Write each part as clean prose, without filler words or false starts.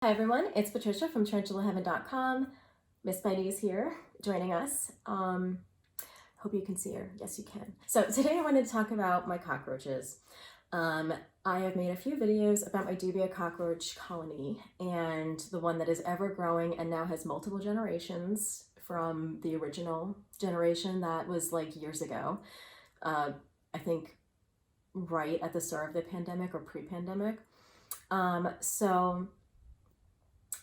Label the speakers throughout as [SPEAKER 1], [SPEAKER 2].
[SPEAKER 1] Hi everyone, it's Patricia from TarantulaHeaven.com. Miss Spidey's here joining us. Hope you can see her. Yes, you can. So today I wanted to talk about my cockroaches. I have made a few videos about my Dubia cockroach colony and the one that is ever growing and now has multiple generations from the original generation that was like years ago. I think right at the start of the pandemic or pre-pandemic.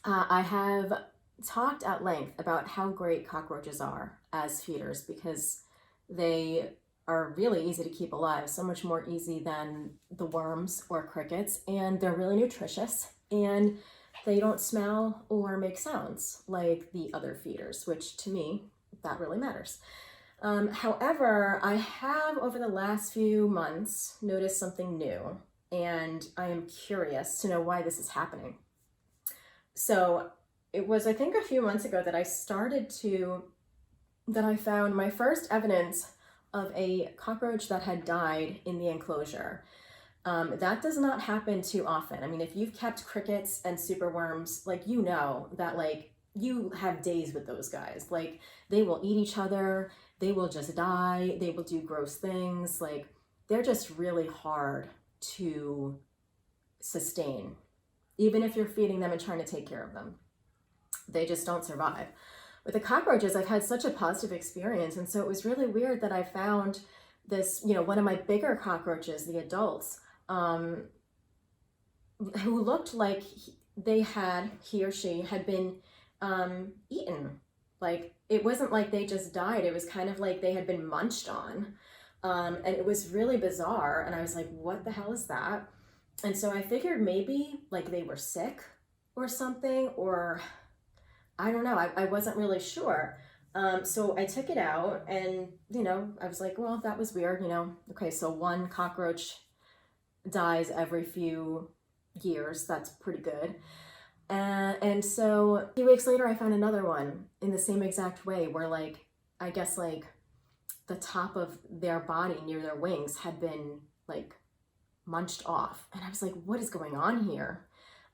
[SPEAKER 1] I have talked at length about how great cockroaches are as feeders because they are really easy to keep alive, so much more easy than the worms or crickets, and they're really nutritious, and they don't smell or make sounds like the other feeders, which to me, that really matters. However, I have over the last few months noticed something new, and I am curious to know why this is happening. So it was, I think, a few months ago that I found my first evidence of a cockroach that had died in the enclosure. That does not happen too often. I mean, if you've kept crickets and superworms, like, you know that, like, you have days with those guys. Like, they will eat each other, they will just die, they will do gross things. Like, they're just really hard to sustain. Even if you're feeding them and trying to take care of them, they just don't survive. With the cockroaches, I've had such a positive experience. And so it was really weird that I found this, one of my bigger cockroaches, the adults, who looked like he or she had been eaten. Like, it wasn't like they just died. It was kind of like they had been munched on. And it was really bizarre. And I was like, what the hell is that? And so I figured maybe like they were sick or something, or I don't know. I wasn't really sure. So I took it out and, I was like, well, that was weird, Okay, so one cockroach dies every few years. That's pretty good. And so a few weeks later, I found another one in the same exact way where, like, I guess like the top of their body near their wings had been like munched off. And I was like, what is going on here?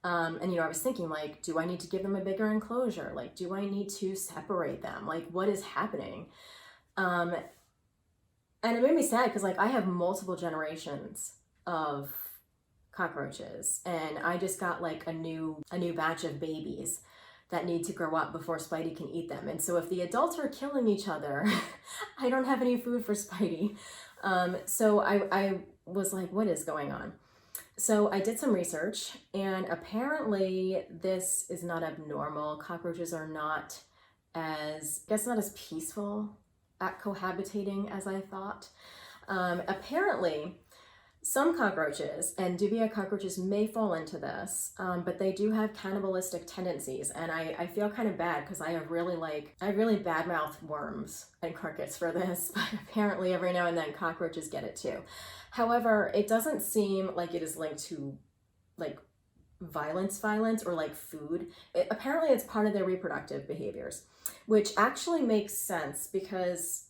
[SPEAKER 1] And I was thinking, like, do I need to give them a bigger enclosure? Like, do I need to separate them? Like, what is happening? And it made me sad because, like, I have multiple generations of cockroaches, and I just got like a new batch of babies that need to grow up before Spidey can eat them. And so if the adults are killing each other, I don't have any food for Spidey. So I was like, what is going on? So I did some research, and apparently this is not abnormal. Cockroaches are not as peaceful at cohabitating as I thought. Apparently, some cockroaches, and Dubia cockroaches may fall into this, but they do have cannibalistic tendencies, and I feel kind of bad because I really badmouth worms and crickets for this, but apparently every now and then cockroaches get it too. However, it doesn't seem like it is linked to like violence or like food. Apparently it's part of their reproductive behaviors, which actually makes sense because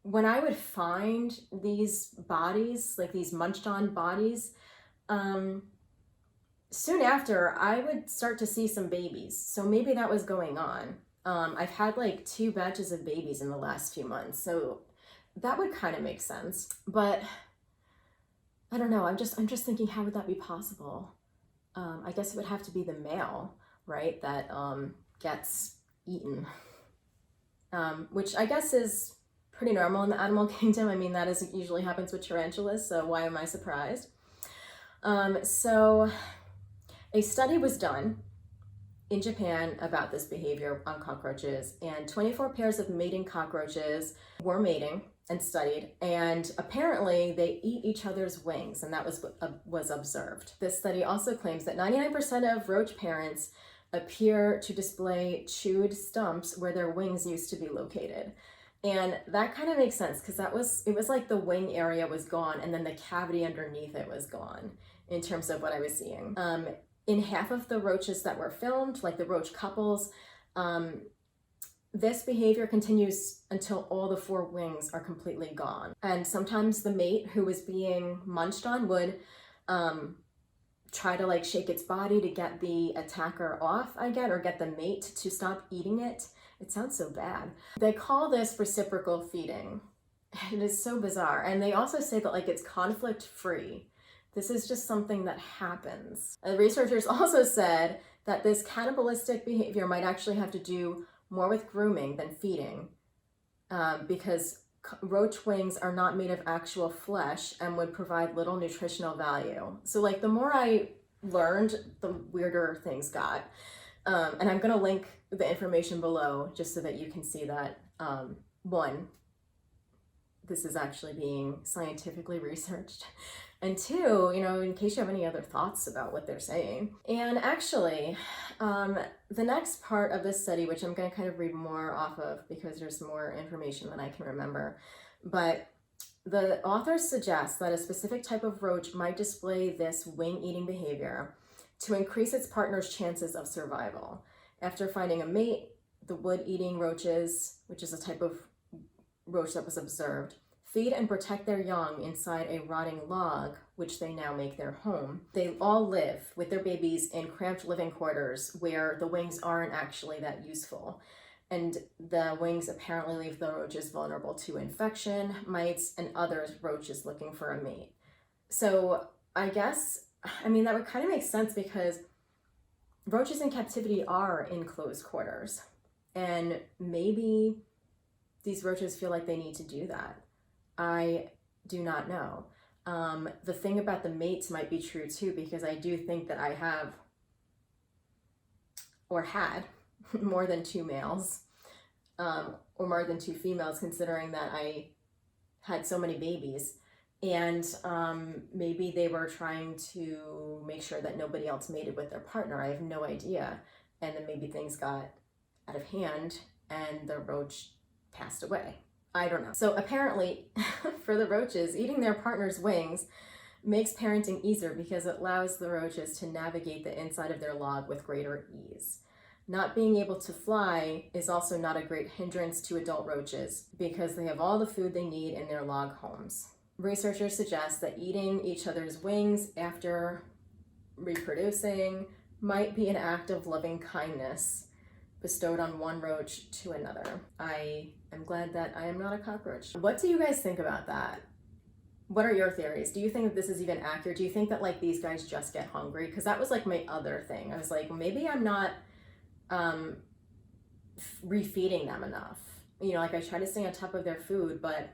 [SPEAKER 1] when I would find these bodies, like these munched on bodies, soon after I would start to see some babies. So maybe that was going on. I've had like 2 batches of babies in the last few months. So that would kind of make sense, but I don't know. I'm just thinking, how would that be possible? I guess it would have to be the male, right? That gets eaten, which I guess is pretty normal in the animal kingdom. I mean, that usually happens with tarantulas, so why am I surprised? So a study was done in Japan about this behavior on cockroaches, and 24 pairs of mating cockroaches were mating and studied, and apparently they eat each other's wings, and that was observed. This study also claims that 99% of roach parents appear to display chewed stumps where their wings used to be located. And that kind of makes sense because it was like the wing area was gone and then the cavity underneath it was gone in terms of what I was seeing. In half of the roaches that were filmed, like the roach couples, this behavior continues until all the 4 wings are completely gone. And sometimes the mate who was being munched on would try to like shake its body to get the attacker off, or get the mate to stop eating it. It sounds so bad. They call this reciprocal feeding. It is so bizarre. And they also say that like it's conflict free. This is just something that happens. Researchers also said that this cannibalistic behavior might actually have to do more with grooming than feeding, because roach wings are not made of actual flesh and would provide little nutritional value. So like the more I learned, the weirder things got. And I'm gonna link the information below just so that you can see that, one, this is actually being scientifically researched. And two, in case you have any other thoughts about what they're saying. And actually, the next part of this study, which I'm going to kind of read more off of because there's more information than I can remember, but the authors suggest that a specific type of roach might display this wing-eating behavior to increase its partner's chances of survival. After finding a mate, the wood-eating roaches, which is a type of roach that was observed, feed and protect their young inside a rotting log, which they now make their home. They all live with their babies in cramped living quarters where the wings aren't actually that useful. And the wings apparently leave the roaches vulnerable to infection, mites, and other roaches looking for a mate. So I guess, that would kind of make sense because roaches in captivity are in closed quarters. And maybe these roaches feel like they need to do that. I do not know. The thing about the mates might be true too, because I do think that I have, or had, more than 2 males, or more than 2 females, considering that I had so many babies. And maybe they were trying to make sure that nobody else mated with their partner. I have no idea. And then maybe things got out of hand and the roach passed away. I don't know. So apparently, for the roaches, eating their partner's wings makes parenting easier because it allows the roaches to navigate the inside of their log with greater ease. Not being able to fly is also not a great hindrance to adult roaches because they have all the food they need in their log homes. Researchers suggest that eating each other's wings after reproducing might be an act of loving kindness bestowed on one roach to another. I am glad that I am not a cockroach. What do you guys think about that? What are your theories? Do you think that this is even accurate? Do you think that like these guys just get hungry? Because that was like my other thing. I was like, maybe I'm not refeeding them enough. Like I try to stay on top of their food, but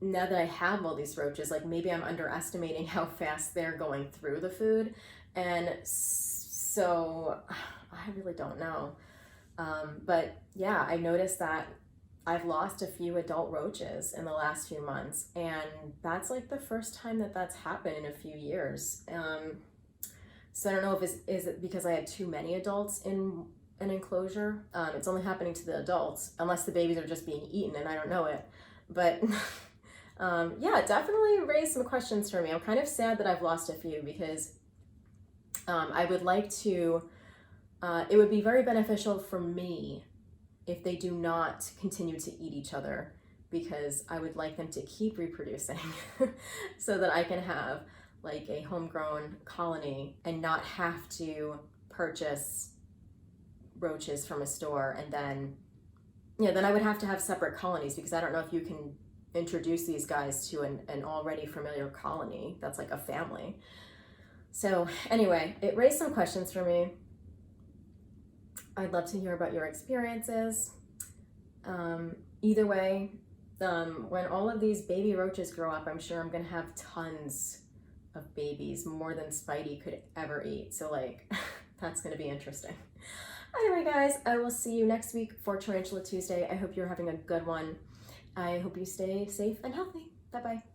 [SPEAKER 1] now that I have all these roaches, like maybe I'm underestimating how fast they're going through the food. And so I really don't know. But yeah, I noticed that I've lost a few adult roaches in the last few months, and that's like the first time that that's happened in a few years. So I don't know if is it because I had too many adults in an enclosure. It's only happening to the adults, unless the babies are just being eaten and I don't know it. But yeah, definitely raised some questions for me. I'm kind of sad that I've lost a few because I would like to, it would be very beneficial for me if they do not continue to eat each other, because I would like them to keep reproducing so that I can have like a homegrown colony and not have to purchase roaches from a store. And then, then I would have to have separate colonies, because I don't know if you can introduce these guys to an already familiar colony that's like a family. So anyway, it raised some questions for me. I'd love to hear about your experiences. Either way, when all of these baby roaches grow up, I'm sure I'm gonna have tons of babies, more than Spidey could ever eat. So like, that's gonna be interesting. Anyway guys, I will see you next week for Tarantula Tuesday. I hope you're having a good one. I hope you stay safe and healthy. Bye-bye.